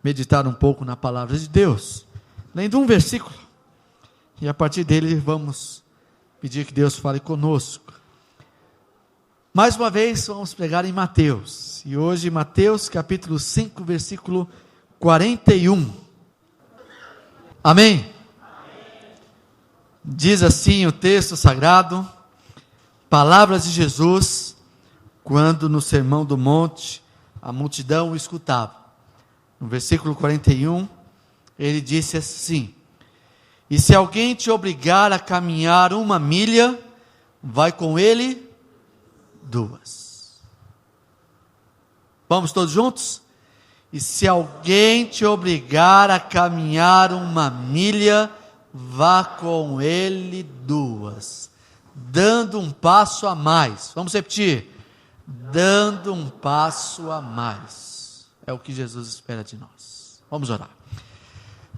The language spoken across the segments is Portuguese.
meditar um pouco na palavra de Deus, lendo um versículo, e a partir dele vamos pedir que Deus fale conosco. Mais uma vez vamos pregar em Mateus, e hoje Mateus capítulo 5, versículo 41, amém? Diz assim o texto sagrado, palavras de Jesus, quando no Sermão do Monte, a multidão o escutava. No versículo 41, ele disse assim: e se alguém te obrigar a caminhar 1 milha, vai com ele 2. Vamos todos juntos? E se alguém te obrigar a caminhar 1 milha, vá com ele 2, dando um passo a mais. Vamos repetir: dando um passo a mais. É o que Jesus espera de nós. Vamos orar.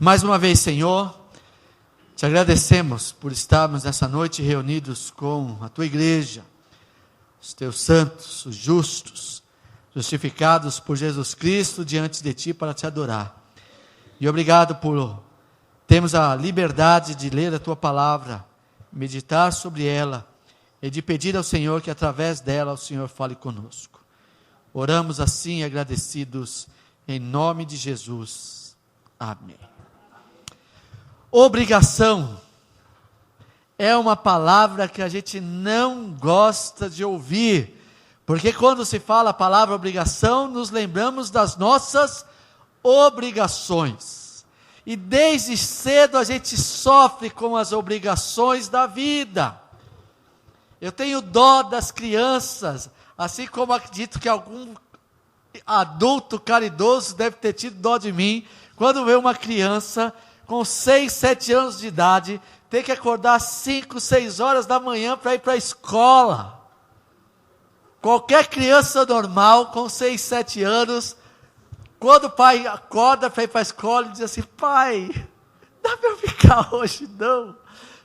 Mais uma vez, Senhor, te agradecemos por estarmos nessa noite reunidos com a tua igreja, os teus santos, os justos, justificados por Jesus Cristo diante de ti para te adorar. E obrigado por termos a liberdade de ler a tua palavra, meditar sobre ela e de pedir ao Senhor que através dela o Senhor fale conosco. Oramos assim agradecidos em nome de Jesus. Amém. Obrigação é uma palavra que a gente não gosta de ouvir, porque quando se fala a palavra obrigação, nos lembramos das nossas obrigações. E desde cedo a gente sofre com as obrigações da vida. Eu tenho dó das crianças, assim como acredito que algum adulto caridoso deve ter tido dó de mim, quando vê uma criança com 6, 7 anos de idade, ter que acordar 5, 6 horas da manhã para ir para a escola. Qualquer criança normal, com 6, 7 anos, quando o pai acorda para ir para a escola, ele diz assim: pai, dá para eu ficar hoje? Não.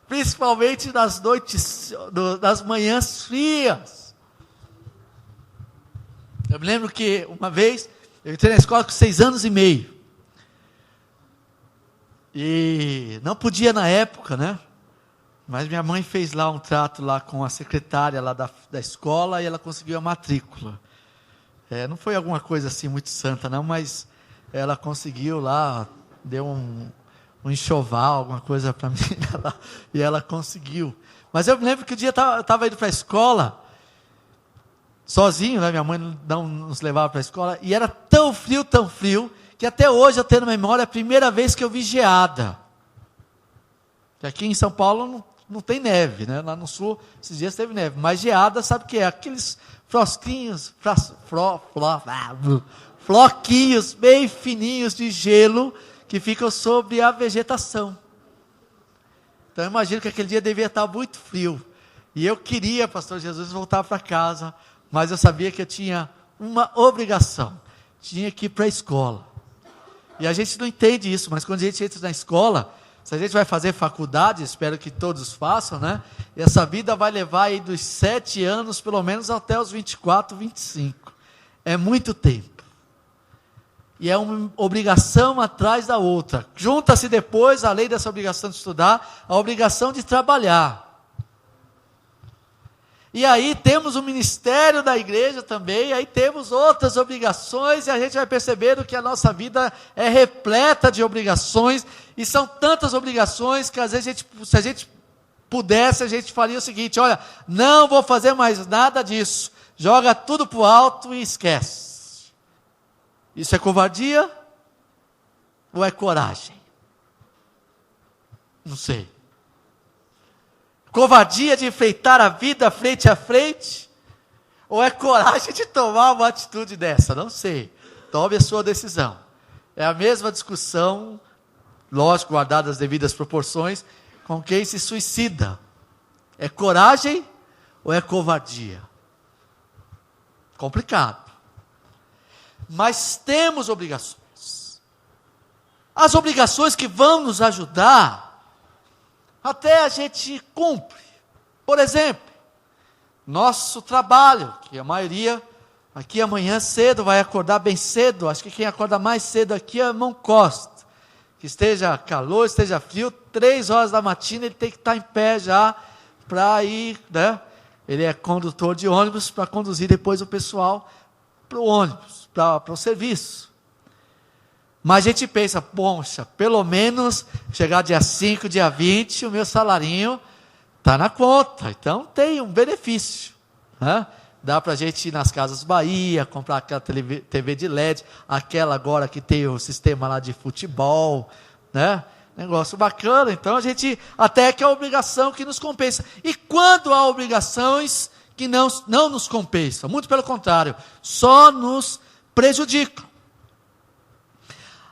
Principalmente nas noites, nas manhãs frias. Eu me lembro que uma vez, eu entrei na escola com 6 anos e meio. E não podia na época, né? Mas minha mãe fez lá um trato lá com a secretária lá da escola e ela conseguiu a matrícula. Não foi alguma coisa assim muito santa não, mas ela conseguiu lá, deu um enxoval, alguma coisa para mim lá, e ela conseguiu. Mas eu me lembro que o dia eu estava indo para a escola, sozinho, né? Minha mãe não nos levava para a escola, e era tão frio, que até hoje eu tenho na memória a primeira vez que eu vi geada. Que aqui em São Paulo não tem neve, né? Lá no sul, esses dias teve neve, mas geada, sabe o que é? Aqueles floquinhos bem fininhos de gelo que ficam sobre a vegetação. Então eu imagino que aquele dia devia estar muito frio. E eu queria, pastor Jesus, voltar para casa, mas eu sabia que eu tinha uma obrigação. Tinha que ir para a escola. E a gente não entende isso, mas quando a gente entra na escola, se a gente vai fazer faculdade, espero que todos façam, né? E essa vida vai levar aí dos 7 anos, pelo menos até os 24, 25. É muito tempo. E é uma obrigação atrás da outra. Junta-se depois, além dessa obrigação de estudar, a obrigação de trabalhar. E aí temos o ministério da igreja também, aí temos outras obrigações, e a gente vai percebendo que a nossa vida é repleta de obrigações, e são tantas obrigações que às vezes se a gente pudesse, a gente faria o seguinte: olha, não vou fazer mais nada disso, joga tudo para o alto e esquece. Isso é covardia ou é coragem? Não sei. Covardia de enfrentar a vida frente a frente? Ou é coragem de tomar uma atitude dessa? Não sei. Tome a sua decisão. É a mesma discussão, lógico, guardadas as devidas proporções, com quem se suicida. É coragem ou é covardia? Complicado. Mas temos obrigações. As obrigações que vão nos ajudar até a gente cumpre. Por exemplo, nosso trabalho, que a maioria aqui amanhã cedo, vai acordar bem cedo. Acho que quem acorda mais cedo aqui é o irmão Costa. Que esteja calor, esteja frio, 3 horas da matina ele tem que estar em pé já para ir, né? Ele é condutor de ônibus para conduzir depois o pessoal para o ônibus, para o serviço. Mas a gente pensa, poxa, pelo menos chegar dia 5, dia 20, o meu salarinho está na conta, então tem um benefício, né? Dá para a gente ir nas Casas Bahia, comprar aquela TV de LED, aquela agora que tem o sistema lá de futebol, né? Negócio bacana, então a gente, até que é a obrigação que nos compensa. E quando há obrigações que não nos compensam, muito pelo contrário, só nos prejudicam.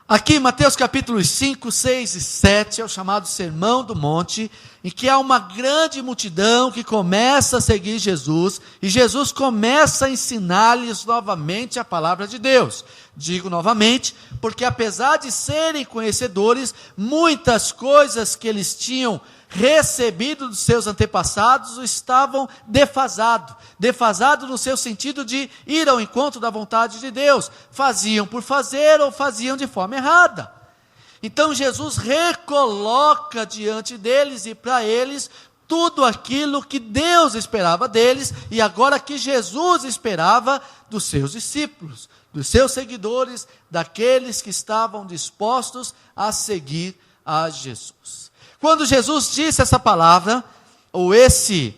Aqui, Mateus capítulos 5, 6 e 7, é o chamado Sermão do Monte, em que há uma grande multidão que começa a seguir Jesus, e Jesus começa a ensinar-lhes novamente a palavra de Deus. Digo novamente, porque apesar de serem conhecedores, muitas coisas que eles tinham recebido dos seus antepassados estavam defasado no seu sentido de ir ao encontro da vontade de Deus, faziam por fazer ou faziam de forma errada. Então Jesus recoloca diante deles e para eles tudo aquilo que Deus esperava deles e agora que Jesus esperava dos seus discípulos, dos seus seguidores, daqueles que estavam dispostos a seguir a Jesus. Quando Jesus disse essa palavra, ou essa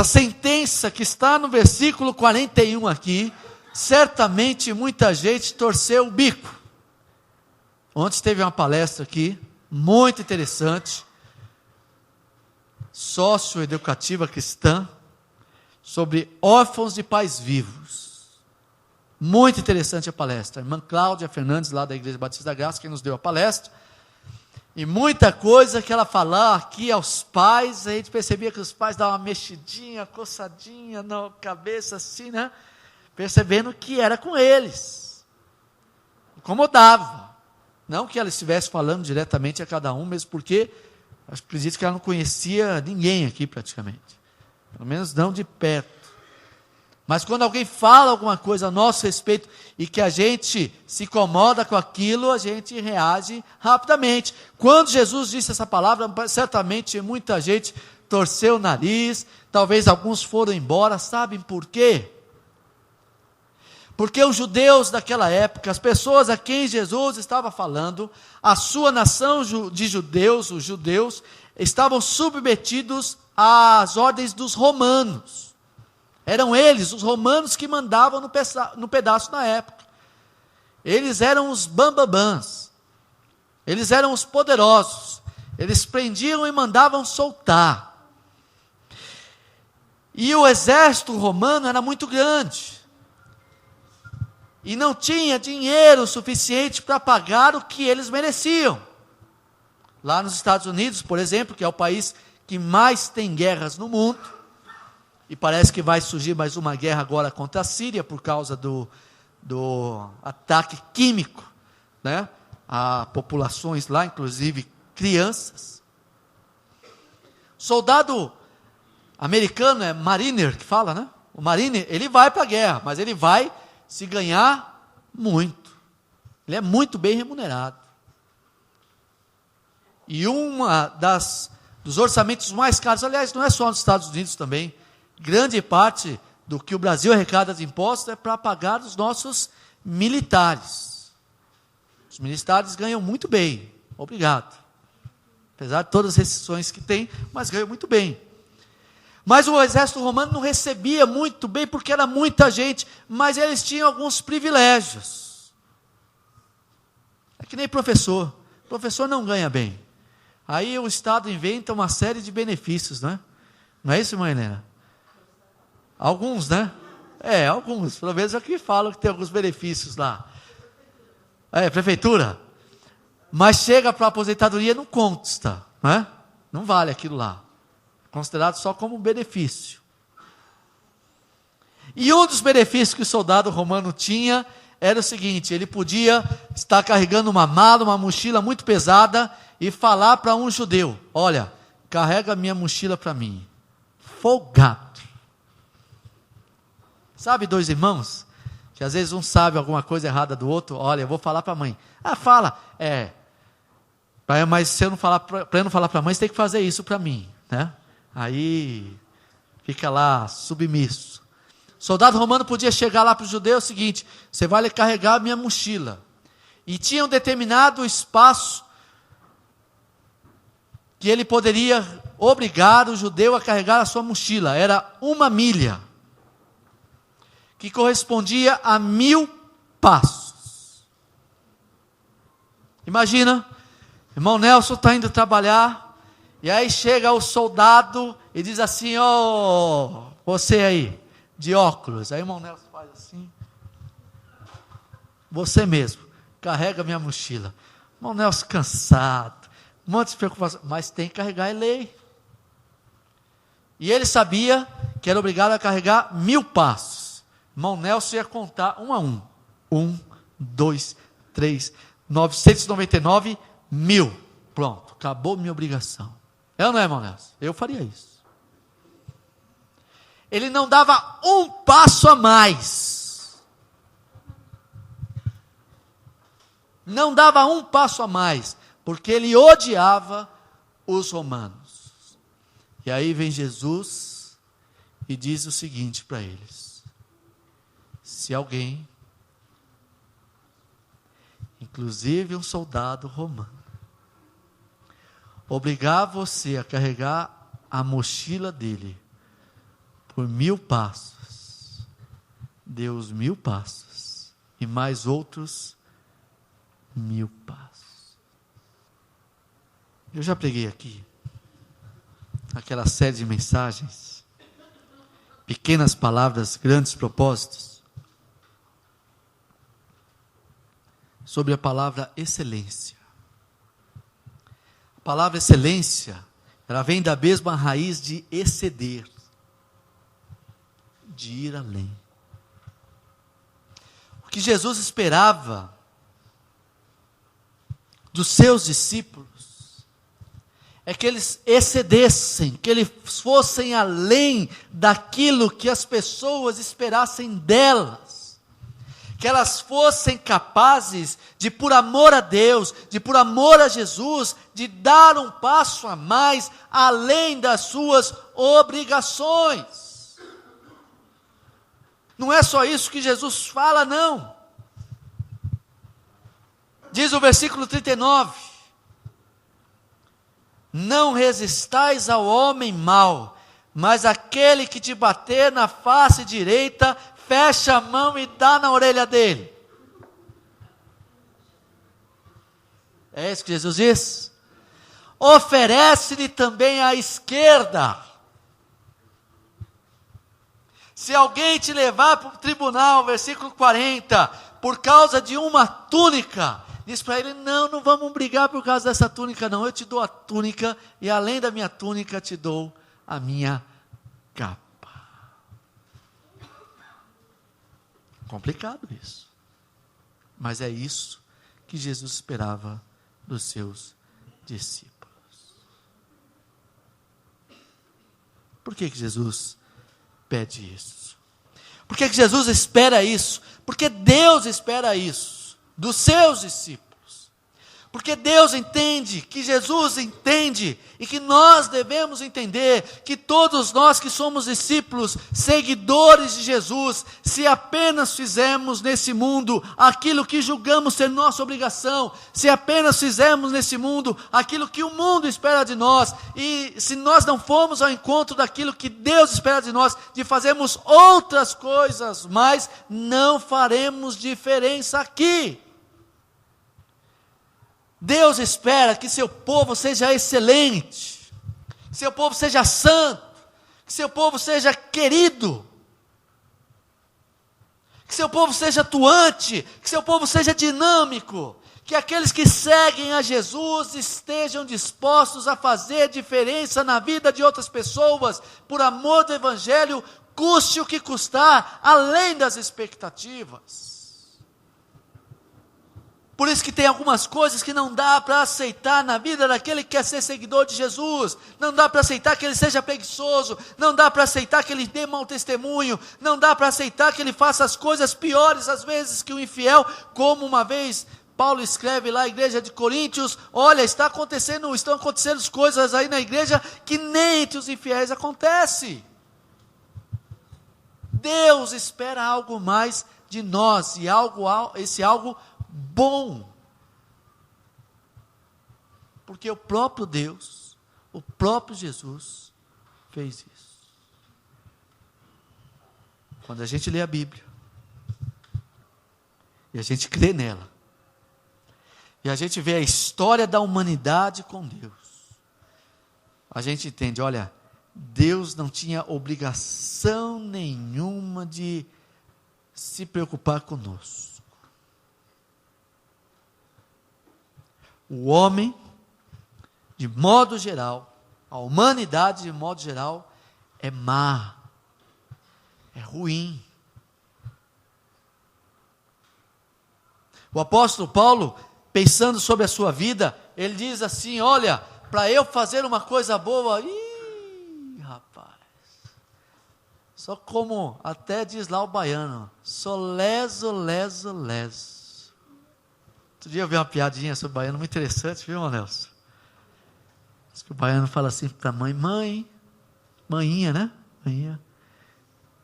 sentença que está no versículo 41 aqui, certamente muita gente torceu o bico. Ontem teve uma palestra aqui, muito interessante, socioeducativa cristã, sobre órfãos de pais vivos. Muito interessante a palestra. A irmã Cláudia Fernandes, lá da Igreja Batista da Graça, quem nos deu a palestra. E muita coisa que ela falava aqui aos pais, a gente percebia que os pais davam uma mexidinha, coçadinha na cabeça assim, né? Percebendo que era com eles. Incomodava. Não que ela estivesse falando diretamente a cada um, mesmo porque, acredito que ela não conhecia ninguém aqui praticamente. Pelo menos não de perto. Mas quando alguém fala alguma coisa a nosso respeito e que a gente se incomoda com aquilo, a gente reage rapidamente. Quando Jesus disse essa palavra, certamente muita gente torceu o nariz, talvez alguns foram embora, sabem por quê? Porque os judeus daquela época, as pessoas a quem Jesus estava falando, a sua nação de judeus, os judeus, estavam submetidos às ordens dos romanos. Eram eles, os romanos, que mandavam no pedaço na época. Eles eram os bambambãs. Eles eram os poderosos. Eles prendiam e mandavam soltar. E o exército romano era muito grande. E não tinha dinheiro suficiente para pagar o que eles mereciam. Lá nos Estados Unidos, por exemplo, que é o país que mais tem guerras no mundo, e parece que vai surgir mais uma guerra agora contra a Síria, por causa do ataque químico, né, a populações lá, inclusive crianças. Soldado americano, é Mariner que fala, né? O Mariner, ele vai para a guerra, mas ele vai se ganhar muito. Ele é muito bem remunerado. E dos orçamentos mais caros, aliás, não é só nos Estados Unidos também, grande parte do que o Brasil arrecada de impostos é para pagar os nossos militares. Os militares ganham muito bem, obrigado. Apesar de todas as restrições que tem, mas ganham muito bem. Mas o exército romano não recebia muito bem, porque era muita gente, mas eles tinham alguns privilégios. É que nem professor. Professor não ganha bem. Aí o Estado inventa uma série de benefícios, não é? Não é isso, irmã Helena? Alguns, né? Alguns. Pelo menos aqui falam que tem alguns benefícios lá. Prefeitura. Mas chega para a aposentadoria, não consta, né? Não vale aquilo lá. Considerado só como um benefício. E um dos benefícios que o soldado romano tinha era o seguinte: ele podia estar carregando uma mala, uma mochila muito pesada e falar para um judeu: olha, carrega minha mochila para mim. Folgado. Sabe, dois irmãos, que às vezes um sabe alguma coisa errada do outro, olha, eu vou falar para a mãe. Ah, fala. Mas se eu não falar, para eu não falar para a mãe, você tem que fazer isso para mim, né? Aí fica lá submisso. O soldado romano podia chegar lá para o judeu, é o seguinte: você vai carregar a minha mochila. E tinha um determinado espaço que ele poderia obrigar o judeu a carregar a sua mochila. Era 1 milha, que correspondia a 1000 passos. Imagina, irmão Nelson está indo trabalhar, e aí chega o soldado e diz assim: você aí, de óculos. Aí o irmão Nelson faz assim: você mesmo, carrega minha mochila. Irmão Nelson cansado, um monte de preocupação, mas tem que carregar é lei. E ele sabia que era obrigado a carregar 1000 passos. Irmão Nelson ia contar 1 a 1. 1, 2, 3, 999, 1000. Pronto, acabou minha obrigação. É ou não é, irmão Nelson? Eu faria isso. Ele não dava um passo a mais. Não dava um passo a mais, porque ele odiava os romanos. E aí vem Jesus e diz o seguinte para eles: se alguém, inclusive um soldado romano, obrigar você a carregar a mochila dele por 1000 passos, dê os 1000 passos e mais outros 1000 passos. Eu já preguei aqui aquela série de mensagens, pequenas palavras, grandes propósitos, sobre a palavra excelência. A palavra excelência, ela vem da mesma raiz de exceder, de ir além. O que Jesus esperava dos seus discípulos é que eles excedessem, que eles fossem além daquilo que as pessoas esperassem delas, que elas fossem capazes de, por amor a Deus, de por amor a Jesus, de dar um passo a mais, além das suas obrigações. Não é só isso que Jesus fala, não. Diz o versículo 39, não resistais ao homem mau, mas aquele que te bater na face direita, fecha a mão e dá na orelha dele. É isso que Jesus diz? Oferece-lhe também a esquerda. Se alguém te levar para o tribunal, versículo 40, por causa de uma túnica, diz para ele: não vamos brigar por causa dessa túnica não, eu te dou a túnica, e além da minha túnica te dou a minha capa. Complicado isso, mas é isso que Jesus esperava dos seus discípulos. Por que Jesus pede isso? Por que Jesus espera isso? Porque Deus espera isso dos seus discípulos. Porque Deus entende, que Jesus entende, e que nós devemos entender, que todos nós que somos discípulos, seguidores de Jesus, se apenas fizermos nesse mundo aquilo que julgamos ser nossa obrigação, se apenas fizermos nesse mundo aquilo que o mundo espera de nós, e se nós não formos ao encontro daquilo que Deus espera de nós, de fazermos outras coisas, mas não faremos diferença aqui. Deus espera que seu povo seja excelente, que seu povo seja santo, que seu povo seja querido, que seu povo seja atuante, que seu povo seja dinâmico, que aqueles que seguem a Jesus estejam dispostos a fazer diferença na vida de outras pessoas, por amor do Evangelho, custe o que custar, além das expectativas. Por isso que tem algumas coisas que não dá para aceitar na vida daquele que quer ser seguidor de Jesus. Não dá para aceitar que ele seja preguiçoso. Não dá para aceitar que ele dê mau testemunho. Não dá para aceitar que ele faça as coisas piores às vezes que o infiel. Como uma vez Paulo escreve lá à igreja de Coríntios: olha, estão acontecendo coisas aí na igreja que nem entre os infiéis acontece. Deus espera algo mais de nós, e esse algo bom, porque o próprio Deus, o próprio Jesus fez isso. Quando a gente lê a Bíblia e a gente crê nela, e a gente vê a história da humanidade com Deus, a gente entende, olha, Deus não tinha obrigação nenhuma de se preocupar conosco. O homem, de modo geral, a humanidade de modo geral, é má, é ruim. O apóstolo Paulo, pensando sobre a sua vida, ele diz assim: olha, para eu fazer uma coisa boa, rapaz, só como até diz lá o baiano, só leso. Outro dia eu vi uma piadinha sobre o baiano muito interessante, viu, Nelson? Diz que o baiano fala assim para a mãe: maninha, né? Maninha,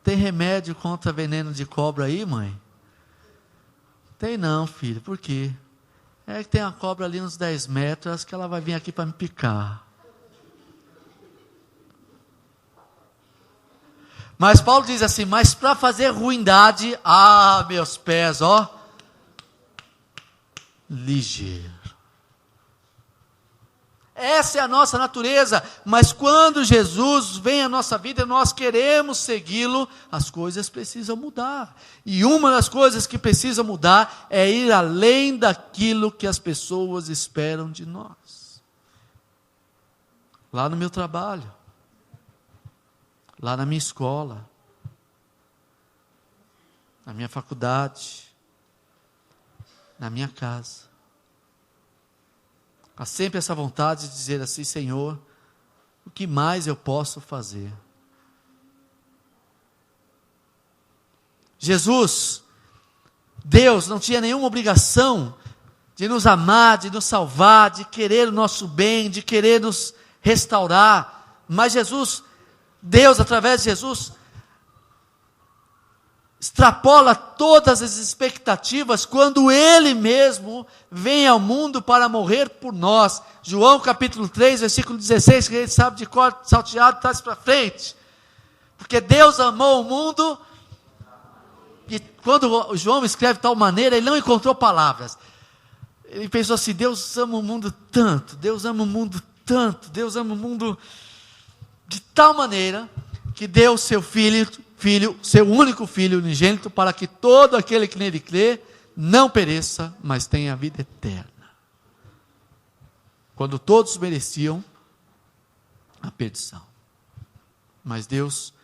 tem remédio contra veneno de cobra aí, mãe? Tem não, filho. Por quê? É que tem uma cobra ali uns 10 metros, acho que ela vai vir aqui para me picar. Mas Paulo diz assim: mas para fazer ruindade, meus pés, ligeiro. Essa é a nossa natureza, mas quando Jesus vem à nossa vida e nós queremos segui-lo, as coisas precisam mudar. E uma das coisas que precisa mudar é ir além daquilo que as pessoas esperam de nós. Lá no meu trabalho, lá na minha escola, na minha faculdade, na minha casa. Há sempre essa vontade de dizer assim: Senhor, o que mais eu posso fazer? Jesus, Deus, não tinha nenhuma obrigação de nos amar, de nos salvar, de querer o nosso bem, de querer nos restaurar. Mas Jesus, Deus, através de Jesus, extrapola todas as expectativas quando Ele mesmo vem ao mundo para morrer por nós. João capítulo 3, versículo 16, que a gente sabe de cor, salteado, traz para frente. Porque Deus amou o mundo, e quando João escreve de tal maneira, ele não encontrou palavras. Ele pensou assim: Deus ama o mundo tanto, Deus ama o mundo tanto, Deus ama o mundo de tal maneira, que deu seu filho, seu único filho unigênito, para que todo aquele que nele crê não pereça, mas tenha a vida eterna. Quando todos mereciam a perdição. Mas Deus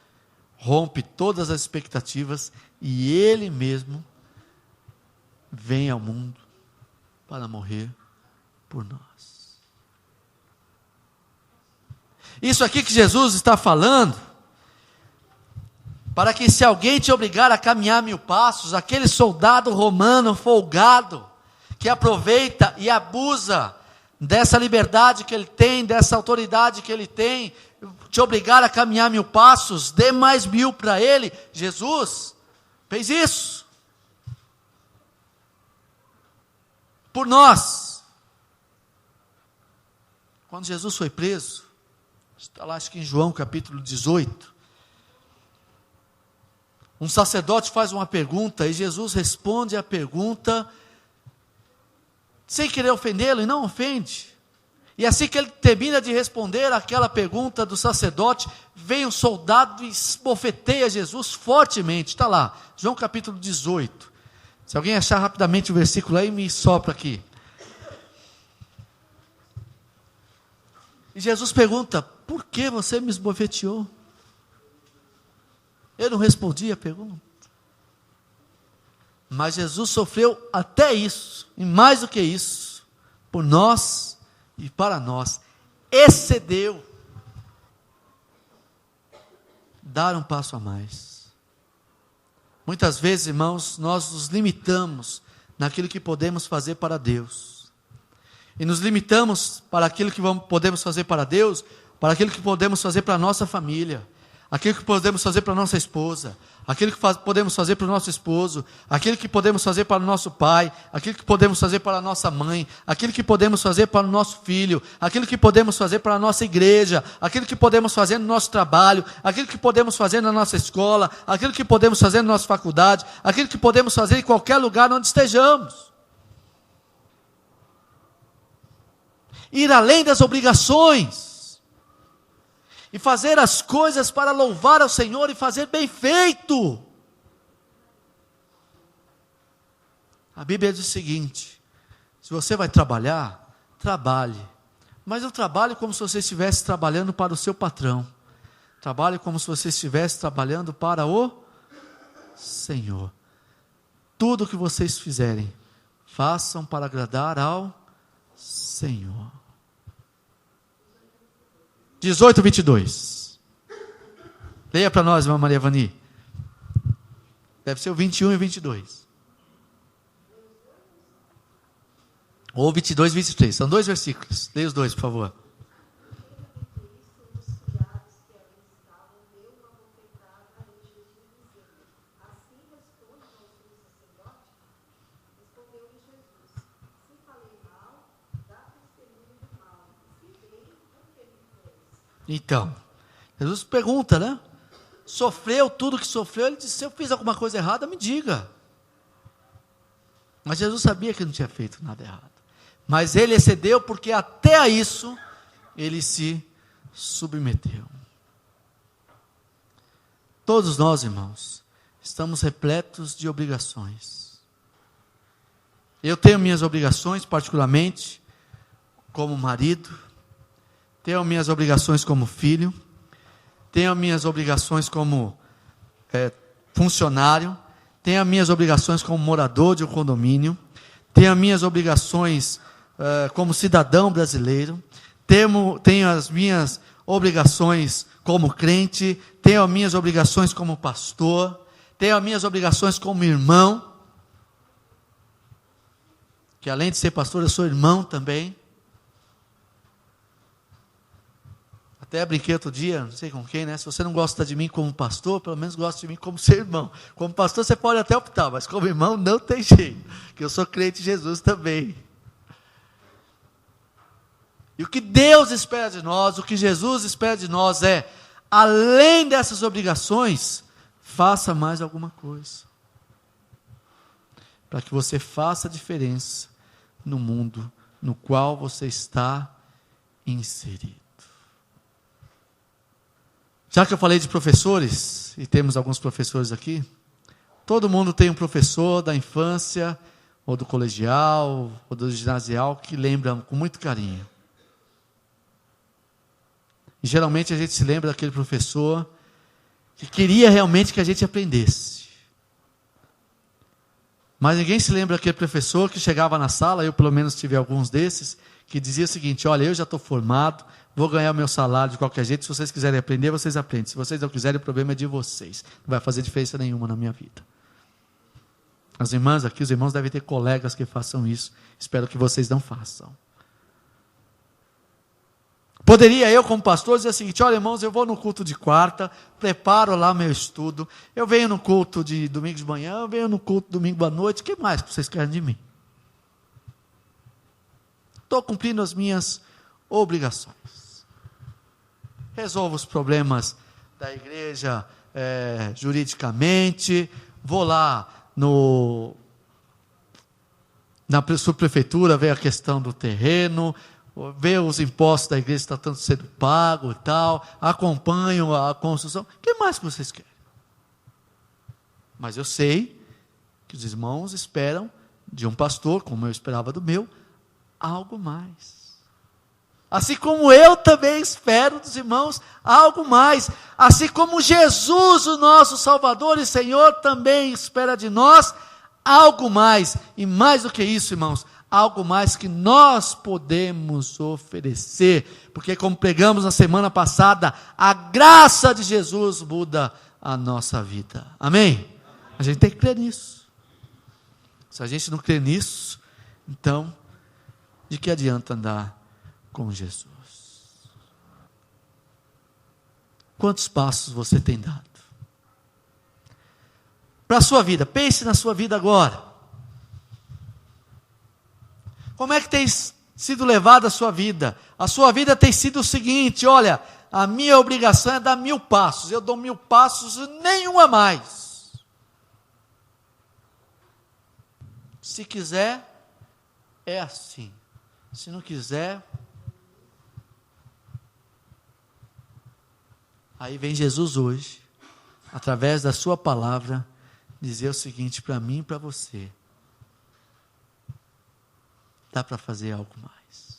rompe todas as expectativas e Ele mesmo vem ao mundo para morrer por nós. Isso aqui que Jesus está falando, para que se alguém te obrigar a caminhar 1000 passos, aquele soldado romano folgado, que aproveita e abusa dessa liberdade que ele tem, dessa autoridade que ele tem, te obrigar a caminhar 1000 passos, dê mais 1000 para ele. Jesus fez isso por nós. Quando Jesus foi preso, está lá acho que em João capítulo 18, um sacerdote faz uma pergunta e Jesus responde a pergunta sem querer ofendê-lo, e não ofende. E assim que ele termina de responder aquela pergunta do sacerdote, vem um soldado e esbofeteia Jesus fortemente. Está lá, João capítulo 18. Se alguém achar rapidamente o versículo aí, me sopra aqui. E Jesus pergunta: por que você me esbofeteou? Eu não respondi a pergunta. Mas Jesus sofreu até isso, e mais do que isso, por nós e para nós. Excedeu. Dar um passo a mais. Muitas vezes, irmãos, nós nos limitamos naquilo que podemos fazer para Deus. E nos limitamos para aquilo que podemos fazer para Deus, para aquilo que podemos fazer para a nossa família, aquilo que podemos fazer para a nossa esposa, aquilo que podemos fazer para o nosso esposo, aquilo que podemos fazer para o nosso pai, aquilo que podemos fazer para a nossa mãe, aquilo que podemos fazer para o nosso filho, aquilo que podemos fazer para a nossa igreja, aquilo que podemos fazer no nosso trabalho, aquilo que podemos fazer na nossa escola, aquilo que podemos fazer na nossa faculdade, aquilo que podemos fazer em qualquer lugar onde estejamos. Ir além das obrigações, e fazer as coisas para louvar ao Senhor e fazer bem feito. A Bíblia diz o seguinte: se você vai trabalhar, trabalhe, mas não trabalhe como se você estivesse trabalhando para o seu patrão, trabalhe como se você estivesse trabalhando para o Senhor. Tudo o que vocês fizerem, façam para agradar ao Senhor. 18, 22. Leia para nós, irmã Maria Vani. Deve ser o 21 e 22. Ou 22 e 23. São dois versículos. Leia os dois, por favor. Então, Jesus pergunta, né? Sofreu tudo que sofreu. Ele disse: se eu fiz alguma coisa errada, me diga. Mas Jesus sabia que não tinha feito nada errado. Mas ele excedeu porque até a isso ele se submeteu. Todos nós, irmãos, estamos repletos de obrigações. Eu tenho minhas obrigações, particularmente como marido. Tenho minhas obrigações como filho, tenho minhas obrigações como funcionário, tenho minhas obrigações como morador de um condomínio, tenho minhas obrigações como cidadão brasileiro, tenho as minhas obrigações como crente, tenho as minhas obrigações como pastor, tenho as minhas obrigações como irmão, que além de ser pastor, eu sou irmão também. Até brinquei outro dia, não sei com quem, né? Se você não gosta de mim como pastor, pelo menos gosta de mim como seu irmão. Como pastor você pode até optar, mas como irmão não tem jeito, que eu sou crente em Jesus também. E o que Deus espera de nós, o que Jesus espera de nós é, além dessas obrigações, faça mais alguma coisa. Para que você faça a diferença no mundo no qual você está inserido. Já que eu falei de professores, e temos alguns professores aqui, todo mundo tem um professor da infância, ou do colegial, ou do ginasial, que lembra com muito carinho. E geralmente a gente se lembra daquele professor que queria realmente que a gente aprendesse. Mas ninguém se lembra daquele professor que chegava na sala, eu pelo menos tive alguns desses, que dizia o seguinte: olha, eu já estou formado, vou ganhar o meu salário de qualquer jeito, se vocês quiserem aprender, vocês aprendem. Se vocês não quiserem, o problema é de vocês. Não vai fazer diferença nenhuma na minha vida. As irmãs aqui, os irmãos devem ter colegas que façam isso. Espero que vocês não façam. Poderia eu, como pastor, dizer o seguinte: olha, irmãos, eu vou no culto de quarta, preparo lá meu estudo, eu venho no culto de domingo de manhã, eu venho no culto de domingo à noite, o que mais que vocês querem de mim? Estou cumprindo as minhas obrigações. Resolvo os problemas da igreja juridicamente, vou lá na subprefeitura, ver a questão do terreno, ver os impostos da igreja que estão sendo pagos e tal, acompanho a construção. O que mais que vocês querem? Mas eu sei que os irmãos esperam de um pastor, como eu esperava do meu, algo mais. Assim como eu também espero dos irmãos algo mais. Assim como Jesus, o nosso Salvador e Senhor, também espera de nós algo mais, e mais do que isso, irmãos, algo mais que nós podemos oferecer, porque como pregamos na semana passada, a graça de Jesus muda a nossa vida, amém? A gente tem que crer nisso. Se a gente não crer nisso, então, de que adianta andar com Jesus? Quantos passos você tem dado? Para a sua vida, pense na sua vida agora. Como é que tem sido levada a sua vida? A sua vida tem sido o seguinte: olha, a minha obrigação é dar 1000 passos, eu dou 1000 passos e nenhum a mais. Se quiser, é assim. Se não quiser, aí vem Jesus hoje, através da sua palavra, dizer o seguinte para mim e para você: dá para fazer algo mais.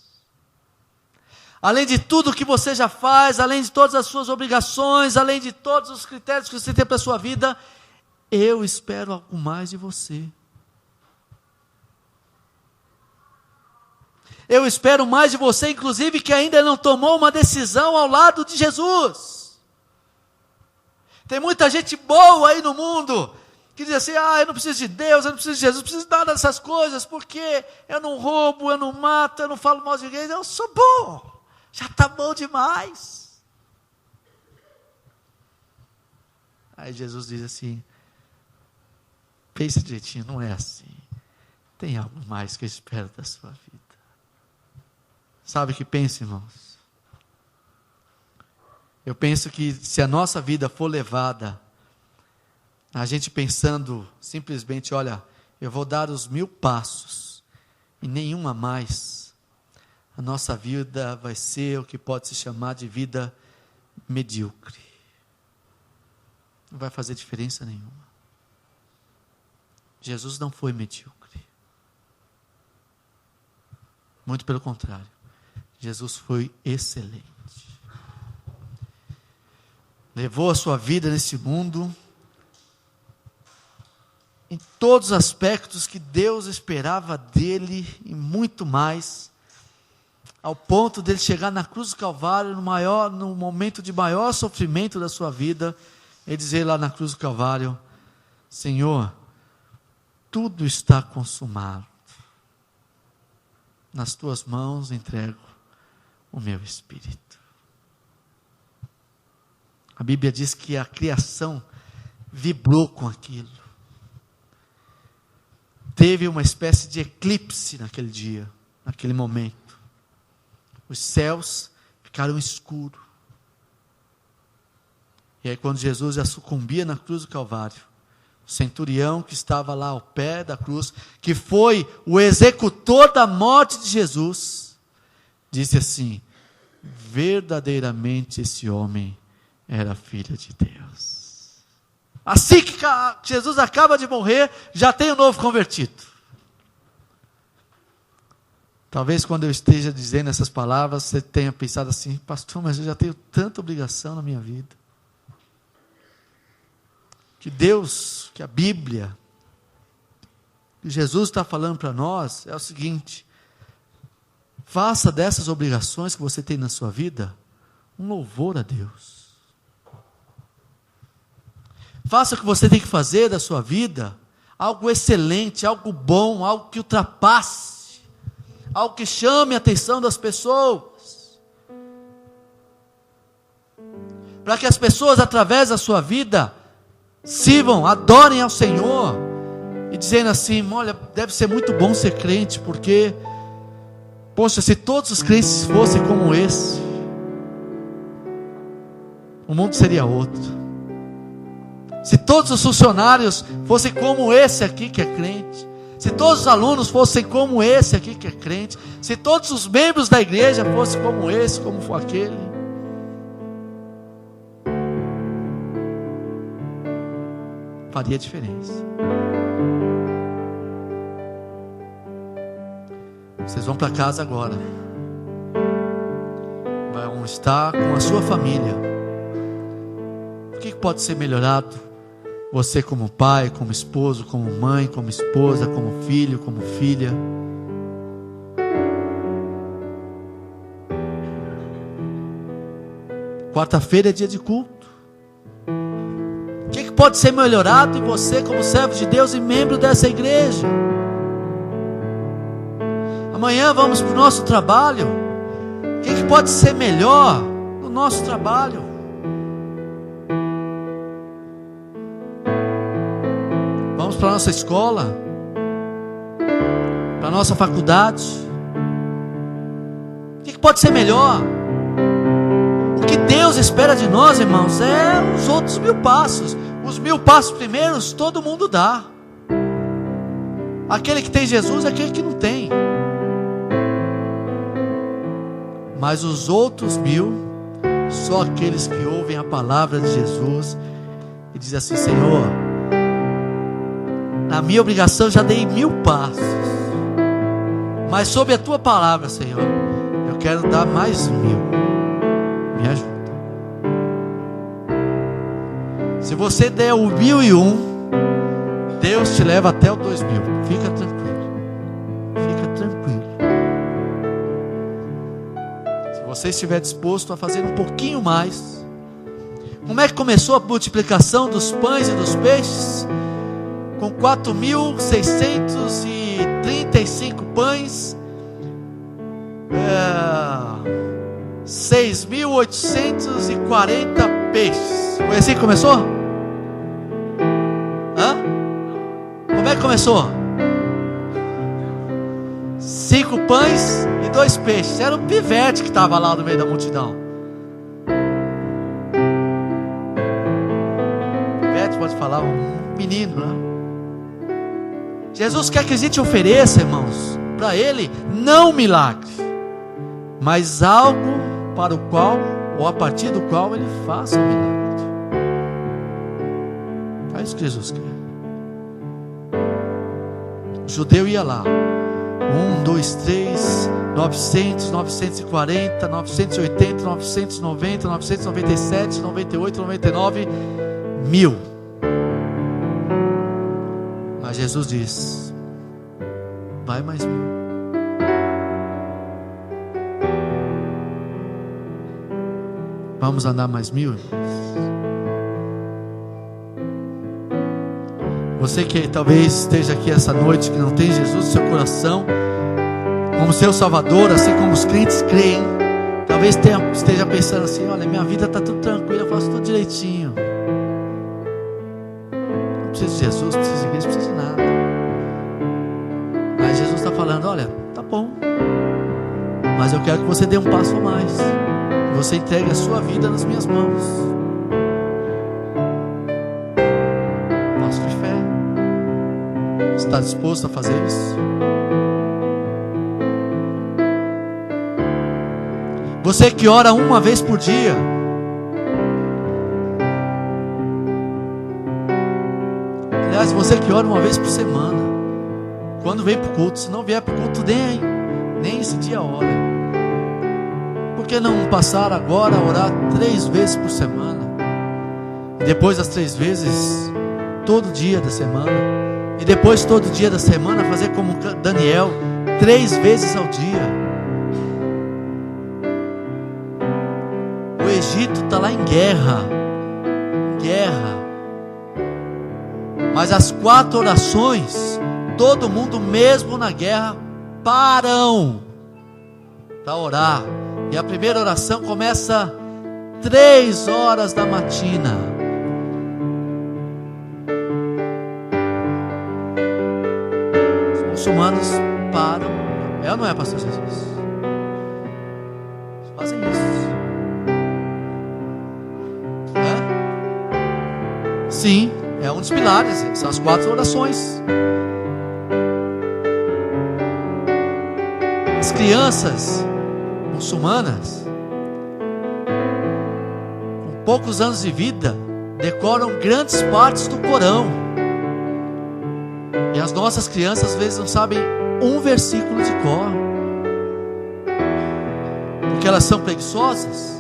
Além de tudo que você já faz, além de todas as suas obrigações, além de todos os critérios que você tem para a sua vida, eu espero algo mais de você. Eu espero mais de você, inclusive, que ainda não tomou uma decisão ao lado de Jesus. Tem muita gente boa aí no mundo, que diz assim: eu não preciso de Deus, eu não preciso de Jesus, não preciso de nada dessas coisas, porque eu não roubo, eu não mato, eu não falo mal de ninguém, eu sou bom, já está bom demais. Aí Jesus diz assim: pense direitinho, não é assim, tem algo mais que eu espero da sua vida. Sabe o que penso, irmãos? Eu penso que se a nossa vida for levada, a gente pensando simplesmente, olha, eu vou dar os 1000 passos e nenhum a mais, a nossa vida vai ser o que pode se chamar de vida medíocre. Não vai fazer diferença nenhuma. Jesus não foi medíocre. Muito pelo contrário. Jesus foi excelente. Levou a sua vida nesse mundo em todos os aspectos que Deus esperava dele e muito mais, ao ponto dele chegar na cruz do Calvário, no momento de maior sofrimento da sua vida, ele dizer lá na cruz do Calvário: Senhor, tudo está consumado, nas tuas mãos entrego o meu espírito. A Bíblia diz que a criação vibrou com aquilo. Teve uma espécie de eclipse naquele dia, naquele momento. Os céus ficaram escuros. E aí quando Jesus já sucumbia na cruz do Calvário, o centurião que estava lá ao pé da cruz, que foi o executor da morte de Jesus, disse assim: verdadeiramente esse homem era filho de Deus. Assim que Jesus acaba de morrer, já tem um novo convertido. Talvez quando eu esteja dizendo essas palavras, você tenha pensado assim: pastor, mas eu já tenho tanta obrigação na minha vida. Que Deus, que a Bíblia, que Jesus está falando para nós é o seguinte: faça dessas obrigações que você tem na sua vida um louvor a Deus. Faça o que você tem que fazer da sua vida algo excelente, algo bom, algo que ultrapasse, algo que chame a atenção das pessoas, para que as pessoas através da sua vida sirvam, adorem ao Senhor, e dizendo assim: olha, deve ser muito bom ser crente, porque poxa, se todos os crentes fossem como esse, o mundo seria outro. Se todos os funcionários fossem como esse aqui que é crente, se todos os alunos fossem como esse aqui que é crente, se todos os membros da igreja fossem como esse, como foi aquele, faria diferença. Vocês vão para casa agora, vão estar com a sua família. O que pode ser melhorado Você como pai, como esposo, como mãe, como esposa, como filho, como filha. Quarta-feira é dia de culto. O que pode ser melhorado em você como servo de Deus e membro dessa igreja? Amanhã vamos para o nosso trabalho. O que pode ser melhor no nosso trabalho? Vamos para a nossa escola, para a nossa faculdade. O que pode ser melhor? O que Deus espera de nós, irmãos, é os outros 1000 passos. Os 1000 passos primeiros todo mundo dá. Aquele que tem Jesus é aquele que não tem. Mas os outros 1000, só aqueles que ouvem a palavra de Jesus e dizem assim: Senhor, na minha obrigação já dei 1000 passos, mas sob a tua palavra, Senhor, eu quero dar mais 1000. Me ajuda. Se você der o 1001, Deus te leva até o 2000. Fica tranquilo. Fica tranquilo. Se você estiver disposto a fazer um pouquinho mais. Como é que começou a multiplicação dos pães e dos peixes? Com 4.635 pães, 6.840 peixes. Foi assim que começou? Como é que começou? 5 pães e 2 peixes. Era um pivete que estava lá no meio da multidão. Pivete pode falar, um menino, né? Jesus quer que a gente ofereça, irmãos, para Ele, não um milagre, mas algo para o qual, ou a partir do qual Ele faça um milagre. É isso que Jesus quer. O judeu ia lá, 1, 2, 3, 900, 940, 980, 990, 997, 98, 99, 1000. Mas Jesus diz: vai mais 1000. Vamos andar mais 1000, irmãos? Você que talvez esteja aqui essa noite, que não tem Jesus no seu coração como seu Salvador, assim como os crentes creem, talvez esteja pensando assim: olha, minha vida está tudo tranquila, eu faço tudo direitinho, não preciso de Jesus, não preciso de igreja, não preciso de nada. Mas Jesus está falando: olha, tá bom, mas eu quero que você dê um passo a mais, que você entregue a sua vida nas minhas mãos. Passo de fé. Você está disposto a fazer isso? Você que ora uma vez por dia, aliás, você que ora uma vez por semana, quando vem para o culto, se não vier para o culto, nem esse dia ora. Por que não passar agora a orar 3 vezes por semana? E depois das 3 vezes, todo dia da semana. E depois todo dia da semana fazer como Daniel, 3 vezes ao dia. O Egito está lá em guerra. Mas as 4 orações, todo mundo mesmo na guerra param para orar. E a primeira oração começa 3 horas da matina. Os muçulmanos param. É ou não é, pastor Jesus? Eles fazem isso. Sim, é um dos pilares. São as 4 orações. As crianças muçulmanas, com poucos anos de vida, decoram grandes partes do Corão. E as nossas crianças às vezes não sabem um versículo de cor, porque elas são preguiçosas,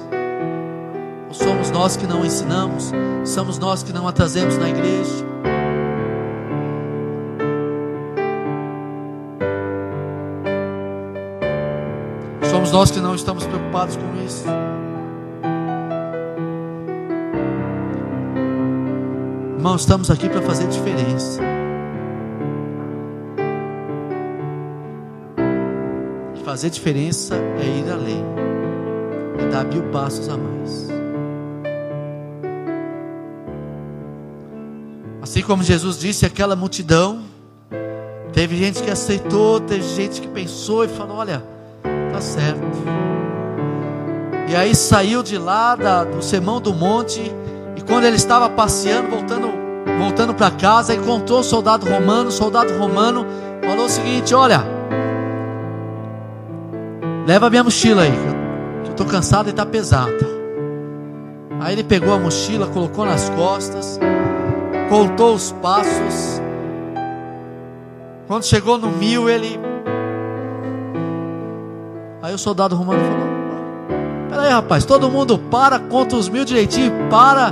ou somos nós que não ensinamos, somos nós que não a trazemos na igreja. Somos nós que não estamos preocupados com isso. Irmão, estamos aqui para fazer diferença. E fazer diferença é ir além, é dar 1000 passos a mais. Assim como Jesus disse, aquela multidão, teve gente que aceitou, teve gente que pensou e falou: olha, tá certo. E aí saiu de lá do Sermão do Monte, e quando ele estava passeando, voltando para casa, encontrou o soldado romano. O soldado romano falou o seguinte: olha, leva a minha mochila aí, que eu estou cansado e está pesada. Aí ele pegou a mochila, colocou nas costas, contou os passos. Quando chegou no 1000, aí o soldado romano falou: peraí, rapaz, todo mundo para, conta os 1000 direitinho, para,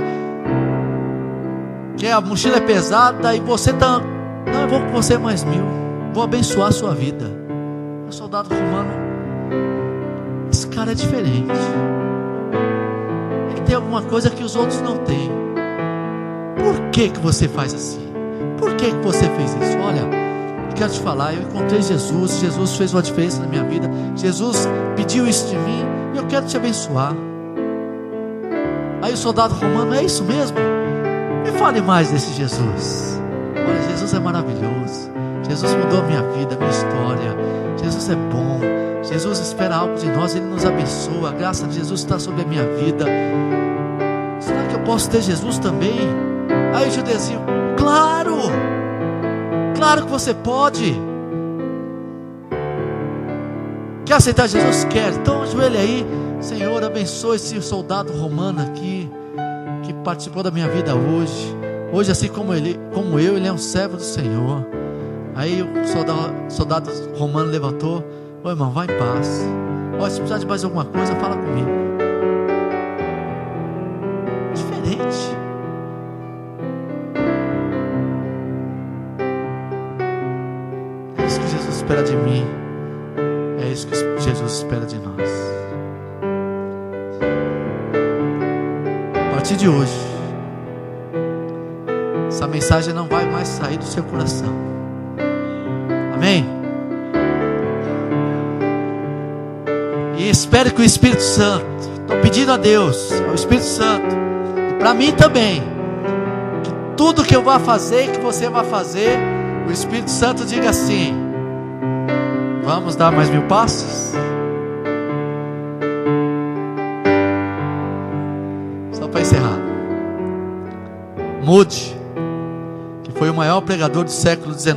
que a mochila é pesada e você tá... Não, eu vou com você mais 1000, vou abençoar a sua vida. O soldado romano: esse cara é diferente, ele tem alguma coisa que os outros não têm. Por que você faz assim? Por que você fez isso? Olha, eu quero te falar, eu encontrei Jesus. Jesus fez uma diferença na minha vida. Jesus pediu isso de mim e eu quero te abençoar. Aí o soldado romano: é isso mesmo? Me fale mais desse Jesus. Olha, Jesus é maravilhoso. Jesus mudou a minha vida, a minha história. Jesus é bom. Jesus espera algo de nós, Ele nos abençoa. A graça de Jesus está sobre a minha vida. Será que eu posso ter Jesus também? Aí o judezinho: claro! Claro que você pode. Quer aceitar Jesus? Quer. Então ajoelha aí. Senhor, abençoa esse soldado romano aqui, que participou da minha vida hoje. Hoje, assim como eu, ele é um servo do Senhor. Aí o soldado romano levantou: ô irmão, vai em paz. Ó, se precisar de mais alguma coisa, fala comigo. Diferente. É isso que Jesus espera de mim. É isso que Jesus espera de nós. A partir de hoje, essa mensagem não vai mais sair do seu coração. Amém? E espero que o Espírito Santo, estou pedindo a Deus, ao Espírito Santo, e para mim também, que tudo que eu vou fazer e que você vai fazer, o Espírito Santo diga assim: vamos dar mais 1000 passos? Só para encerrar, Moody, que foi o maior pregador do século XIX,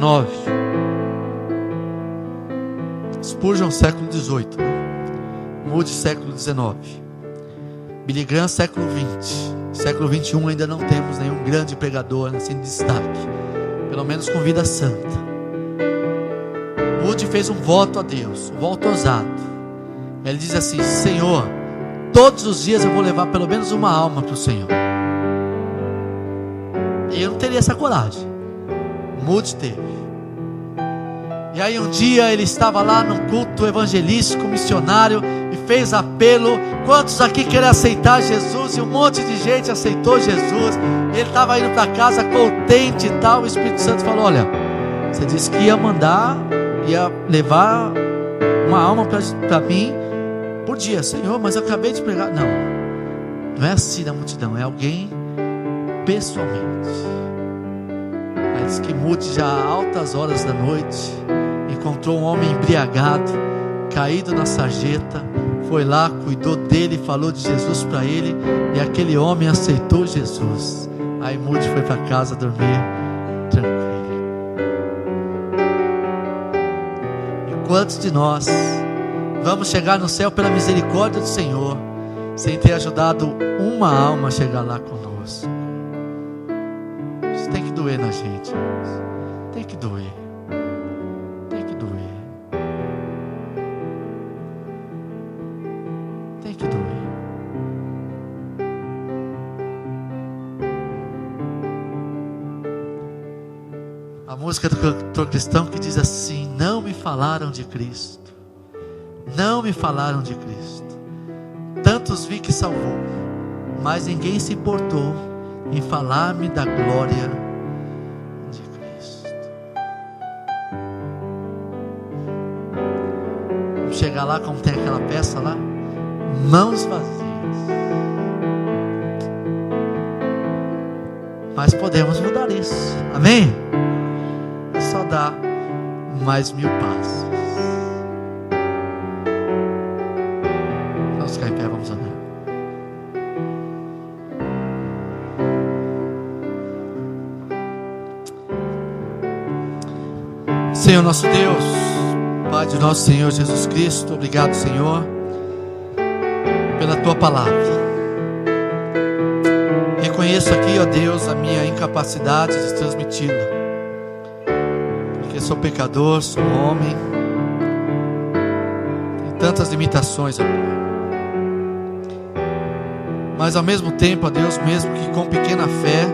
Spurgeon século XVIII, Moody século XIX, Billy Graham século XX, século XXI ainda não temos nenhum grande pregador assim de destaque, pelo menos com vida santa. Moody fez um voto a Deus, um voto ousado. Ele diz assim: Senhor, todos os dias eu vou levar pelo menos uma alma para o Senhor. E eu não teria essa coragem. Moody teve. E aí um dia ele estava lá num culto evangelístico, missionário, e fez apelo: quantos aqui querem aceitar Jesus? E um monte de gente aceitou Jesus. Ele estava indo para casa contente e tal. O Espírito Santo falou: olha, você disse que ia levar uma alma para mim por dia. Senhor, mas eu acabei de pregar. Não é assim na multidão, é alguém pessoalmente. Aí diz que Moody, já a altas horas da noite, encontrou um homem embriagado, caído na sarjeta, foi lá, cuidou dele, falou de Jesus para ele, e aquele homem aceitou Jesus. Aí Moody foi para casa dormir tranquilo. E quantos de nós vamos chegar no céu pela misericórdia do Senhor, sem ter ajudado uma alma a chegar lá conosco? Isso tem que doer na gente, irmãos. Tem que doer. Tem que doer. Tem que doer. música do cantor cristão que diz assim: não me falaram de Cristo, não me falaram de Cristo. Tantos vi que salvou, mas ninguém se importou em falar-me da glória de Cristo. Vamos chegar lá como tem aquela peça lá, mãos vazias. Mas podemos mudar isso, amém? É só dar mais 1000 passos. Vamos ficar em pé, vamos orar. Senhor nosso Deus, Pai de nosso Senhor Jesus Cristo, obrigado, Senhor, pela Tua palavra. Reconheço aqui, ó Deus, a minha incapacidade de transmiti-la, porque sou pecador, sou homem, tenho tantas limitações, ó Pai. Mas ao mesmo tempo, ó Deus, mesmo que com pequena fé,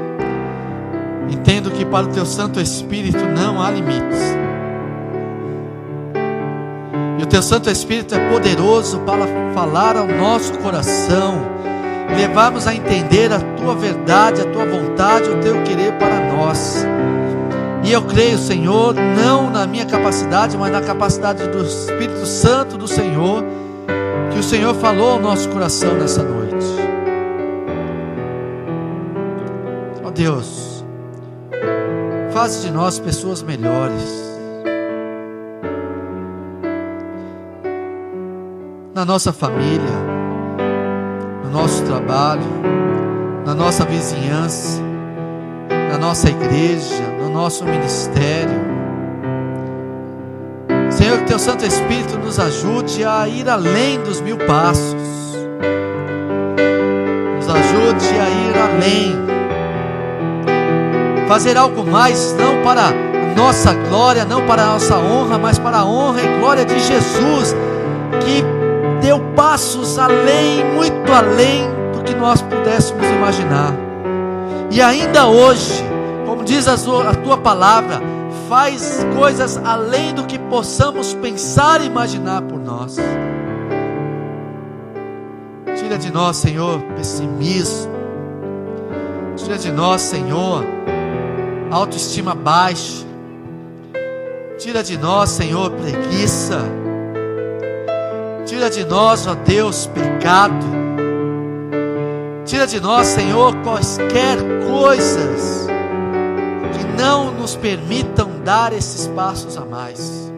entendo que para o Teu Santo Espírito não há limites. E o Teu Santo Espírito é poderoso para falar ao nosso coração, levarmos a entender a Tua verdade, a Tua vontade, o Teu querer para nós. E eu creio, Senhor, não na minha capacidade, mas na capacidade do Espírito Santo do Senhor, que o Senhor falou ao nosso coração nessa noite. Ó Deus, faz de nós pessoas melhores, na nossa família, no nosso trabalho, na nossa vizinhança, na nossa igreja, no nosso ministério. Senhor, que Teu Santo Espírito nos ajude a ir além dos 1000 passos, nos ajude a ir além, fazer algo mais, não para a nossa glória, não para a nossa honra, mas para a honra e glória de Jesus, que deu passos além, muito além do que nós pudéssemos imaginar. E ainda hoje, como diz a Tua palavra, faz coisas além do que possamos pensar e imaginar por nós. Tira de nós, Senhor, pessimismo. Tira de nós, Senhor, autoestima baixa. Tira de nós, Senhor, preguiça. Tira de nós, ó Deus, pecado. Tira de nós, Senhor, quaisquer coisas que não nos permitam dar esses passos a mais.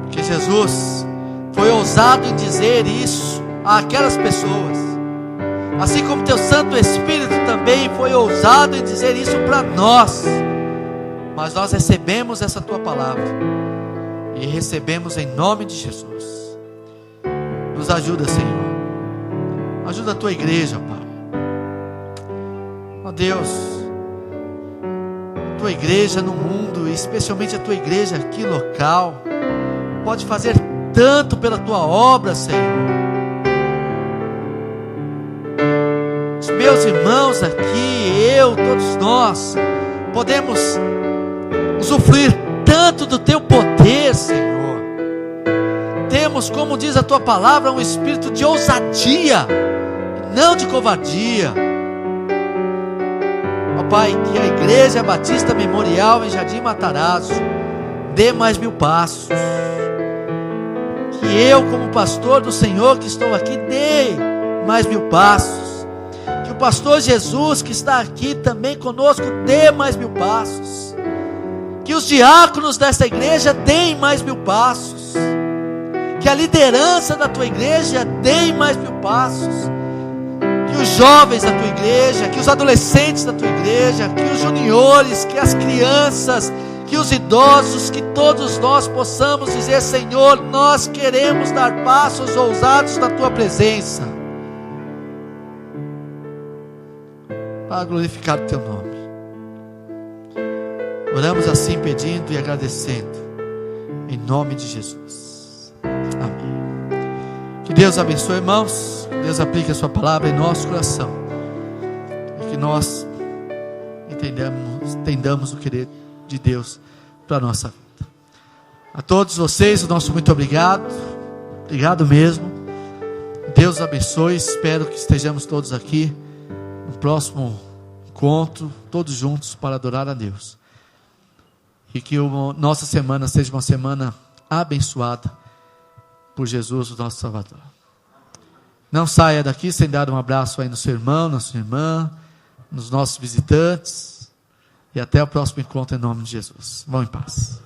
Porque Jesus foi ousado em dizer isso àquelas pessoas, assim como Teu Santo Espírito também foi ousado em dizer isso para nós. Mas nós recebemos essa Tua palavra e recebemos em nome de Jesus. Nos ajuda, Senhor. Ajuda a Tua igreja, Pai. Ó Deus, Tua igreja no mundo, especialmente a Tua igreja aqui local, pode fazer tanto pela Tua obra, Senhor. Os meus irmãos aqui, eu, todos nós, podemos usufruir tanto do Teu poder, Senhor. Temos, como diz a Tua palavra, um espírito de ousadia, não de covardia. Ó Pai, que a Igreja Batista Memorial em Jardim Matarazzo dê mais 1000 passos. Que eu, como pastor do Senhor que estou aqui, dê mais 1000 passos. Que o pastor Jesus que está aqui também conosco dê mais 1000 passos. Que os diáconos desta igreja deem mais 1000 passos. Que a liderança da Tua igreja dê mais 1000 passos. Que os jovens da Tua igreja, que os adolescentes da Tua igreja, que os juniores, que as crianças, que os idosos, que todos nós possamos dizer: Senhor, nós queremos dar passos ousados na Tua presença, para glorificar o Teu nome. Oramos assim, pedindo e agradecendo, em nome de Jesus. Amém. Que Deus abençoe, irmãos. Que Deus aplique a Sua palavra em nosso coração, e que nós entendamos entendamos o querer de Deus para a nossa vida. A todos vocês, o nosso muito obrigado. Obrigado mesmo. Deus abençoe. Espero que estejamos todos aqui no próximo encontro, todos juntos para adorar a Deus. E que nossa semana seja uma semana abençoada por Jesus, o nosso Salvador. Não saia daqui sem dar um abraço aí no seu irmão, na sua irmã, nos nossos visitantes. E até o próximo encontro em nome de Jesus. Vão em paz.